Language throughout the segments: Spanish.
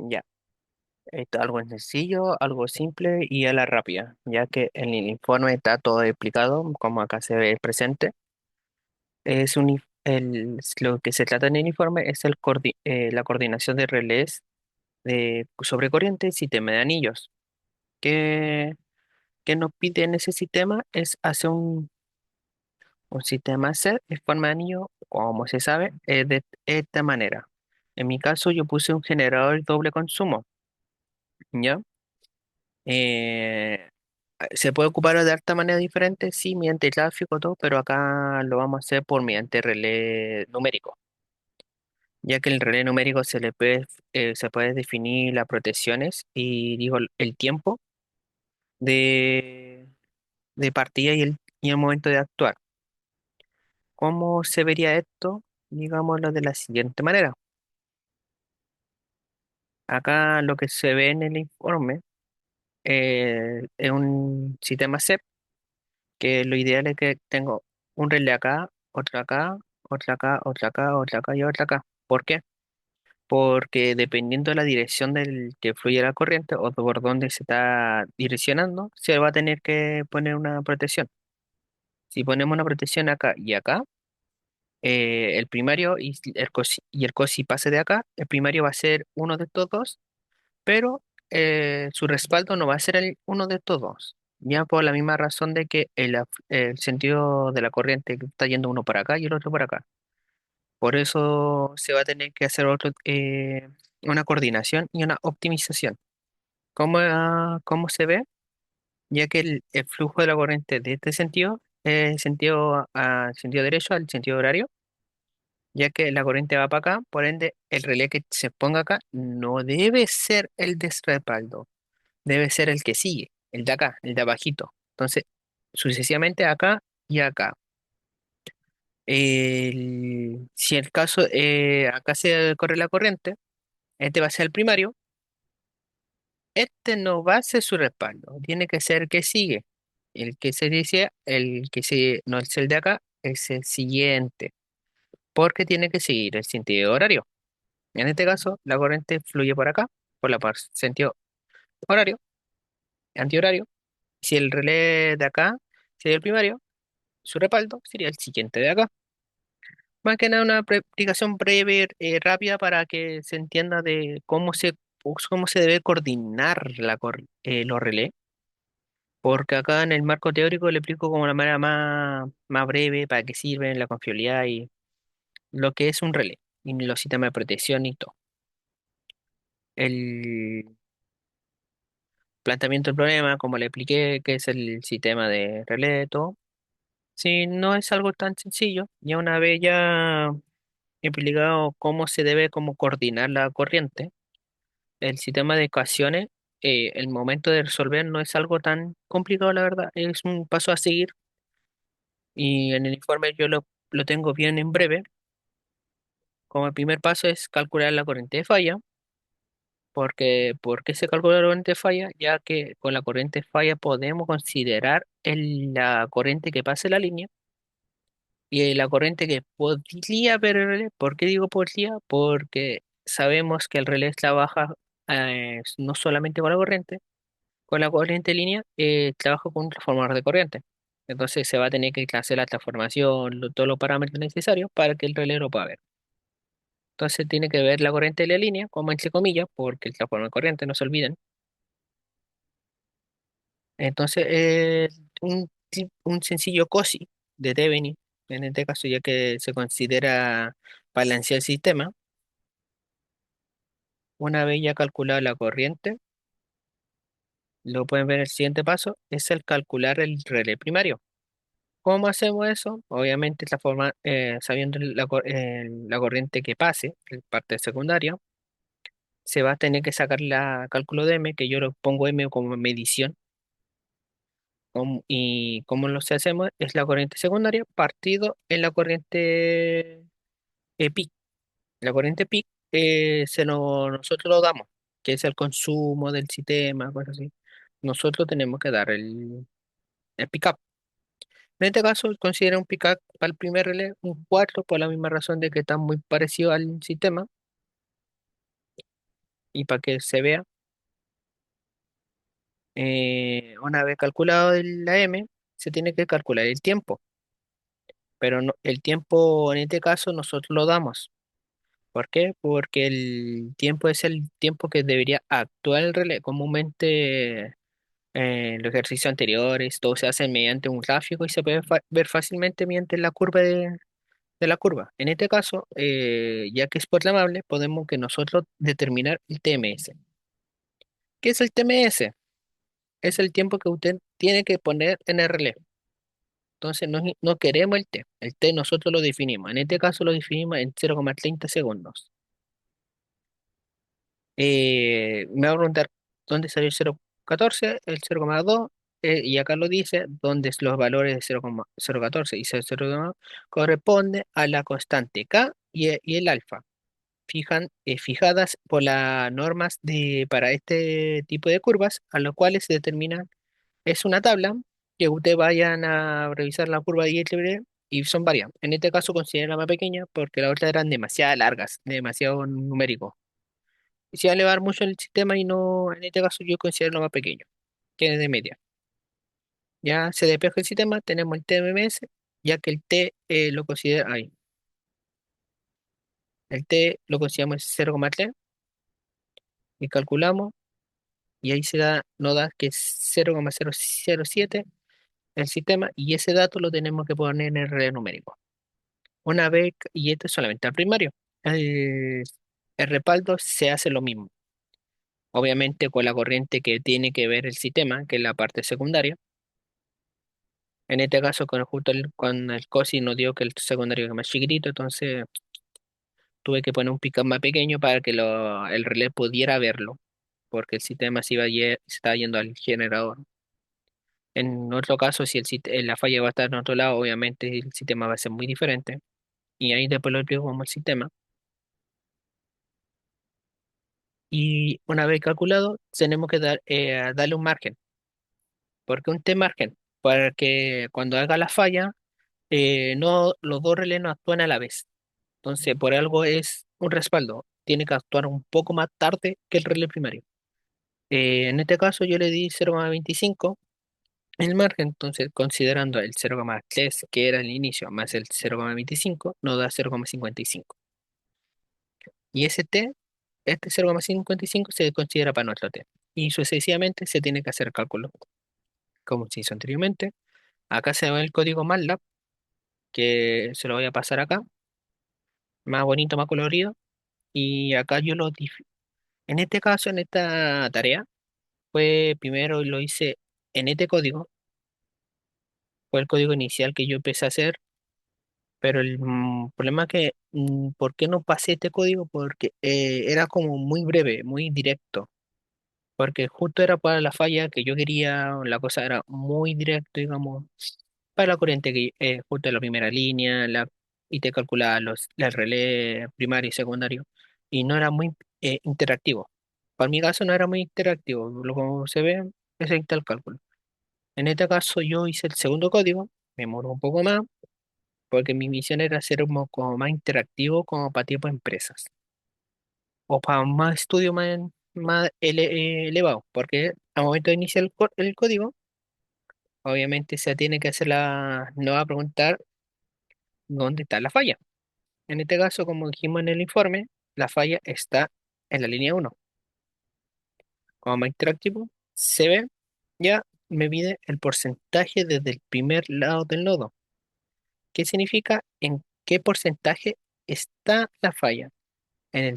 Ya, esto es algo sencillo, algo simple y a la rápida, ya que en el informe está todo explicado, como acá se ve presente. Lo que se trata en el informe es la coordinación de relés sobre corriente y sistema de anillos. ¿Qué, qué nos pide en ese sistema? Es hacer un sistema C en forma de anillo, como se sabe, de esta manera. En mi caso, yo puse un generador doble consumo, ¿ya? Eh, Se puede ocupar de harta manera diferente, sí, mediante tráfico, todo, pero acá lo vamos a hacer por mediante relé numérico, ya que el relé numérico se puede definir las protecciones y digo el tiempo de, de partida y el momento de actuar. ¿Cómo se vería esto? Digámoslo de la siguiente manera. Acá lo que se ve en el informe es un sistema CEP, que lo ideal es que tengo un relé acá, otro acá, otra acá, otra acá, otra acá y otra acá. ¿Por qué? Porque dependiendo de la dirección del que fluye la corriente o por dónde se está direccionando, se va a tener que poner una protección. Si ponemos una protección acá y acá, el primario y el cosi pase de acá, el primario va a ser uno de estos dos, pero su respaldo no va a ser uno de estos dos. Ya por la misma razón de que el sentido de la corriente está yendo uno para acá y el otro para acá. Por eso se va a tener que hacer una coordinación y una optimización. ¿Cómo se ve? Ya que el flujo de la corriente de este sentido es sentido derecho al sentido horario, ya que la corriente va para acá, por ende el relé que se ponga acá no debe ser el de respaldo, debe ser el que sigue, el de acá, el de abajito. Entonces, sucesivamente acá y acá. Si el caso, acá se corre la corriente, este va a ser el primario, este no va a ser su respaldo, tiene que ser el que sigue. El que se dice, no es el de acá, es el siguiente, porque tiene que seguir el sentido horario. En este caso, la corriente fluye por acá, por la sentido horario, antihorario. Si el relé de acá sería el primario, su respaldo sería el siguiente de acá. Más que nada una explicación breve, rápida para que se entienda de cómo se debe coordinar los relés, porque acá en el marco teórico le explico como la manera más breve para qué sirven la confiabilidad y lo que es un relé y los sistemas de protección y todo. El planteamiento del problema, como le expliqué, que es el sistema de relé, todo. Si no es algo tan sencillo, ya una vez ya explicado cómo se debe como coordinar la corriente, el sistema de ecuaciones, el momento de resolver no es algo tan complicado, la verdad, es un paso a seguir y en el informe yo lo tengo bien en breve. Como el primer paso es calcular la corriente de falla, porque ¿por qué se calcula la corriente de falla? Ya que con la corriente de falla podemos considerar la corriente que pase la línea y la corriente que podría ver el relé. ¿Por qué digo podría? Porque sabemos que el relé trabaja no solamente con la corriente línea, trabaja con un transformador de corriente. Entonces se va a tener que hacer la transformación, todos los parámetros necesarios para que el relé lo pueda ver. Entonces tiene que ver la corriente de la línea, como entre comillas, porque el transformador de corriente, no se olviden. Entonces, un sencillo COSI de Thevenin, en este caso, ya que se considera balancear el sistema, una vez ya calculada la corriente, lo pueden ver en el siguiente paso, es el calcular el relé primario. ¿Cómo hacemos eso? Obviamente, sabiendo la corriente que pase, la parte secundaria, se va a tener que sacar la cálculo de M, que yo lo pongo M como medición. Y cómo lo hacemos es la corriente secundaria partido en la corriente PIC. La corriente PIC nosotros lo damos, que es el consumo del sistema, cosas así. Nosotros tenemos que dar el pick-up. En este caso, considera un pick-up para el primer relé un 4 por la misma razón de que está muy parecido al sistema. Y para que se vea, una vez calculado la M, se tiene que calcular el tiempo. Pero el tiempo en este caso nosotros lo damos. ¿Por qué? Porque el tiempo es el tiempo que debería actuar el relé. Comúnmente en los ejercicios anteriores todo se hace mediante un gráfico y se puede ver fácilmente mediante la curva de la curva. En este caso, ya que es programable, podemos que nosotros determinar el TMS. ¿Qué es el TMS? Es el tiempo que usted tiene que poner en el relé. Entonces no queremos el T. El T nosotros lo definimos. En este caso lo definimos en 0,30 segundos. Me va a preguntar dónde salió el 0,14, el 0,2, y acá lo dice, donde los valores de 0,014 y 0,02 corresponden a la constante K y el alfa, fijadas por las normas para este tipo de curvas, a los cuales se determinan, es una tabla que ustedes vayan a revisar la curva de ILB y son varias. En este caso considero la más pequeña porque las otras eran demasiado largas, demasiado numéricos y se va a elevar mucho el sistema y no, en este caso yo considero lo más pequeño, que es de media. Ya se despeja el sistema, tenemos el TMS, ya que el T lo considera ahí. El T lo consideramos 0,3 y calculamos y ahí se da, nos da que es 0,007 el sistema y ese dato lo tenemos que poner en el relé numérico. Una vez, y esto es solamente al primario, el, el respaldo se hace lo mismo. Obviamente con la corriente que tiene que ver el sistema, que es la parte secundaria. En este caso, con el COSI nos dio que el secundario es más chiquitito, entonces tuve que poner un pickup más pequeño para que el relé pudiera verlo, porque el sistema se estaba yendo al generador. En otro caso, si la falla va a estar en otro lado, obviamente el sistema va a ser muy diferente. Y ahí después lo explico como el sistema. Y una vez calculado, tenemos que darle un margen. ¿Por qué un T-margen? Para que cuando haga la falla, no, los dos relés no actúen a la vez. Entonces, por algo es un respaldo. Tiene que actuar un poco más tarde que el relé primario. En este caso, yo le di 0,25 el margen. Entonces, considerando el 0,3 que era el inicio más el 0,25, nos da 0,55. Y ese T, este 0,55 se considera para nuestro T. Y sucesivamente se tiene que hacer cálculo, como se hizo anteriormente. Acá se ve el código MATLAB, que se lo voy a pasar acá, más bonito, más colorido. Y acá en este caso, en esta tarea, fue primero lo hice en este código, fue el código inicial que yo empecé a hacer, pero el problema es que, ¿por qué no pasé este código? Porque era como muy breve, muy directo, porque justo era para la falla que yo quería, la cosa era muy directo, digamos, para la corriente que justo en la primera línea, y te calculaba el relé primario y secundario, y no era muy interactivo. Para mi caso no era muy interactivo, lo como se ve, es el tal cálculo. En este caso yo hice el segundo código, me demoró un poco más, porque mi misión era hacer como más interactivo como para tipo empresas, o para más estudio más elevado, porque al momento de iniciar el código, obviamente se tiene que hacer no va a preguntar dónde está la falla. En este caso, como dijimos en el informe, la falla está en la línea uno. Como más interactivo, se ve, ya me mide el porcentaje desde el primer lado del nodo. ¿Qué significa en qué porcentaje está la falla? En el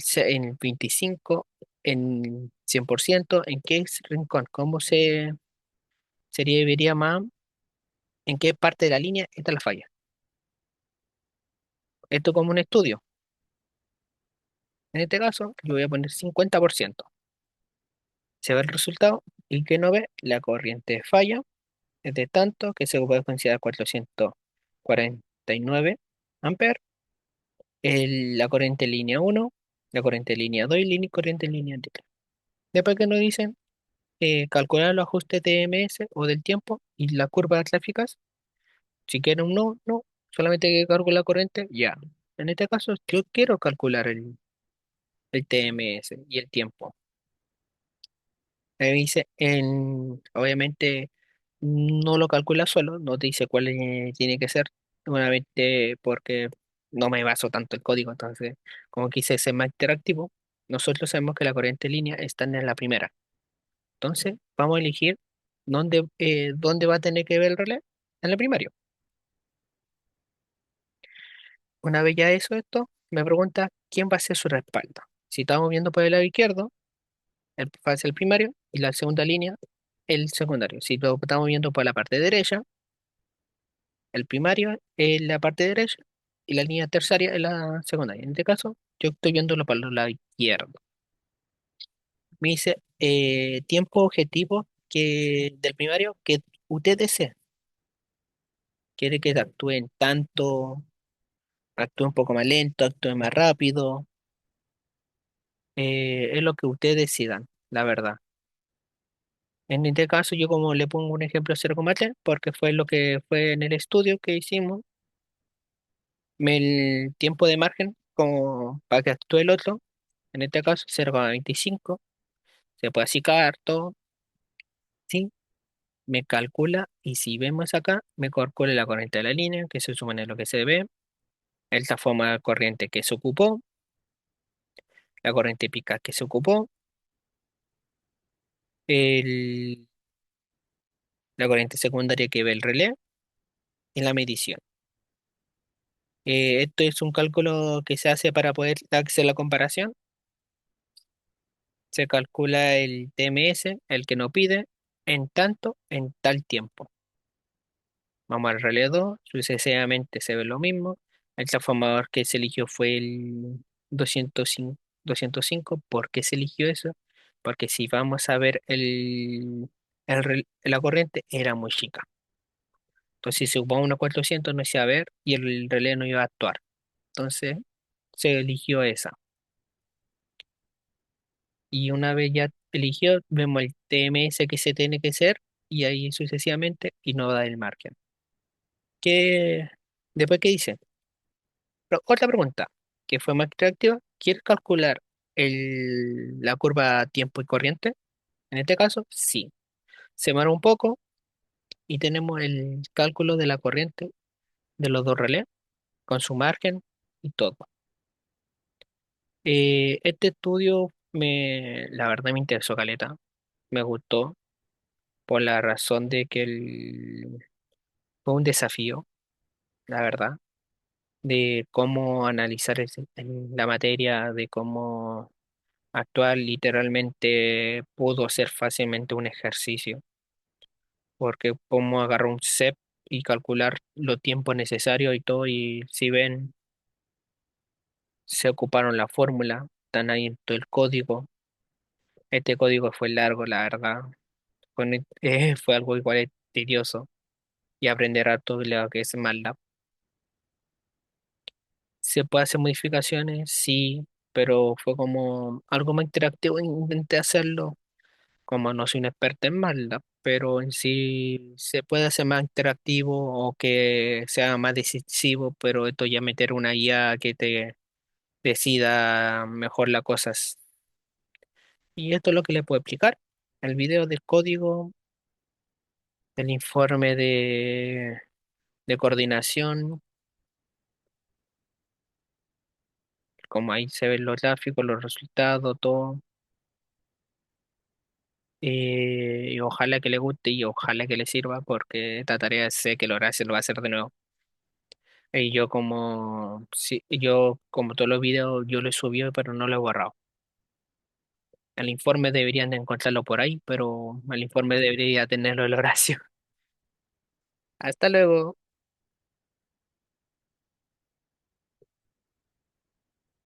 25, en 100%, ¿en qué rincón? ¿Cómo vería más? ¿En qué parte de la línea está la falla? Esto como un estudio. En este caso, yo voy a poner 50%. Se ve el resultado y que no ve la corriente de falla es de tanto que se puede considerar 449 amperes, la corriente en línea uno, la corriente en línea 2 y corriente en línea 3. Después que nos dicen calcular los ajustes de EMS o del tiempo y la curva de gráficas, si quieren un no, no, solamente que calcular la corriente, ya. En este caso yo quiero calcular el TMS y el tiempo. Ahí dice, obviamente no lo calcula solo, no te dice cuál tiene que ser, nuevamente porque no me baso tanto el código, entonces como quise ser más interactivo, nosotros sabemos que la corriente línea está en la primera. Entonces vamos a elegir dónde va a tener que ver el relé en el primario. Una vez ya eso, esto, me pregunta quién va a ser su respaldo. Si estamos viendo por el lado izquierdo, va a ser el primario y la segunda línea, el secundario. Si lo estamos viendo por la parte derecha, el primario es la parte derecha y la línea terciaria es la secundaria. En este caso, yo estoy viéndolo por el lado izquierdo. Me dice tiempo objetivo del primario que usted desee. Quiere que actúen tanto, actúe un poco más lento, actúe más rápido. Es lo que ustedes decidan, la verdad. En este caso, yo como le pongo un ejemplo 0,3, porque fue lo que fue en el estudio que hicimos, el tiempo de margen como para que actúe el otro, en este caso 0,25, se puede achicar todo, sí, me calcula y si vemos acá, me calcula la corriente de la línea, que se supone lo que se ve, el forma de corriente que se ocupó, la corriente pica que se ocupó, el- la corriente secundaria que ve el relé y la medición. Esto es un cálculo que se hace para poder hacer la comparación. Se calcula el TMS, el que no pide, en tanto, en tal tiempo. Vamos al relé 2, sucesivamente se ve lo mismo. El transformador que se eligió fue el 205. ¿Por qué se eligió eso? Porque si vamos a ver la corriente era muy chica. Entonces, si se ocupaba una 400 no se iba a ver y el relé no iba a actuar. Entonces, se eligió esa. Y una vez ya eligió, vemos el TMS que se tiene que hacer y ahí sucesivamente y no da el margen. ¿Qué, después qué dice? Otra pregunta, que fue más interactiva. ¿Quieres calcular la curva tiempo y corriente? En este caso, sí. Se demora un poco y tenemos el cálculo de la corriente de los dos relés con su margen y todo. Este estudio la verdad me interesó caleta, me gustó por la razón de que fue un desafío, la verdad, de cómo analizar la materia, de cómo actuar literalmente pudo ser fácilmente un ejercicio, porque cómo agarrar un CEP y calcular los tiempos necesarios y todo, y si ven, se ocuparon la fórmula, están ahí en todo el código. Este código fue largo, la verdad, fue algo igual tedioso y aprender a todo lo que es MATLAB. ¿Se puede hacer modificaciones? Sí, pero fue como algo más interactivo. Intenté hacerlo, como no soy un experto en MATLAB, pero en sí se puede hacer más interactivo o que sea más decisivo, pero esto ya meter una IA que te decida mejor las cosas. Y esto es lo que le puedo explicar. El video del código, el informe de coordinación, como ahí se ven los gráficos, los resultados, todo. Y ojalá que le guste y ojalá que le sirva porque esta tarea sé que Horacio lo va a hacer de nuevo. Y yo como, sí, yo como todos los videos yo lo he subido pero no lo he borrado. El informe deberían de encontrarlo por ahí, pero el informe debería tenerlo el Horacio. Hasta luego.